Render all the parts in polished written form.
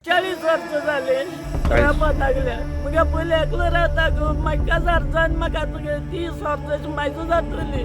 40 वर्ष झाले कामाक लागल्या मग पयलीं एकलो रावता गो म्हाका जाण म्हाका 30 वर्साची म्हाजो जातली.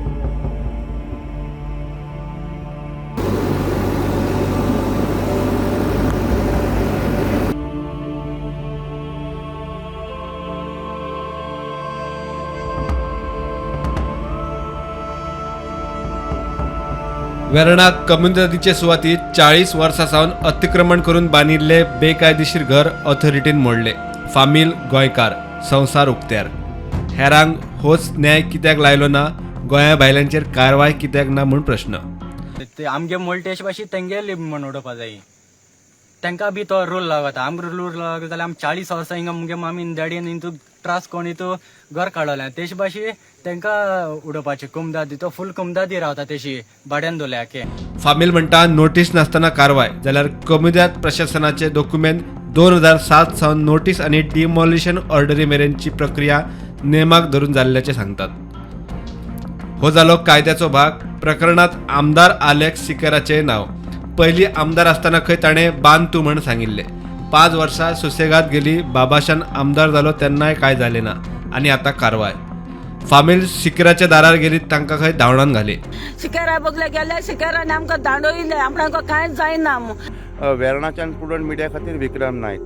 वेर्णा कम्युनिटीचे सुवातीत 40 वर्सांसावन अतिक्रमण करून बांदिल्ले बेकायदेशीर घर ऑथॉरिटीन मोडले. फामील गोंयकार, संसार उक्त्यार. हेरांक होच न्याय कित्याक लायलो ना, गोंया भायल्यांचेर कारवाय कित्याक ना म्हूण प्रश्न. ते आमगे मोल्टेश भाशी तेंगे लिब म्हणून उडोवपा जाय. तांकां बी तो रूल लागता. आमकां रूल लागता जाल्यार आमी 40 वर्सां हिंगा मुगे मामीन डॅडीन इंतू त्रास कोण इंतू घर काडलें तेच भाशी तांकां उडोवपाचें कुमदाद दितो फूल कुमदादी रावता तेशी भाड्यान दवरल्याके. फामील म्हणटा नोटीस नासतना कारवाय जाल्यार कम्युनिटी प्रशासनाचे डॉक्युमेंट 2007 सावन नोटीस आनी डिमॉलिशन ऑर्डरी मेरेनची प्रक्रिया नेमाक धरून जाल्ल्याचे सांगतात. हो जालो कायद्याचो भाग. प्रकरणात आमदार आलेक्स सिकेराचे नाव. पयलीं आमदार आसतना खंय ताणें बांद तूं म्हण सांगिल्लें. 5 वर्सां सुसेगाद गेली. बाबाशान आमदार जालो तेन्नाय काय जालें ना आनी आतां कारवाय. फामील सिकेराच्या दारार गेली तांकां खंय धांवडावन घाली. शिकारा बगले गेले शिकारान आमकां धाडोयले आमकां कांयच जायना. वेर्णाच्यान प्रुडंट मिडिया खातीर विक्रम नायक.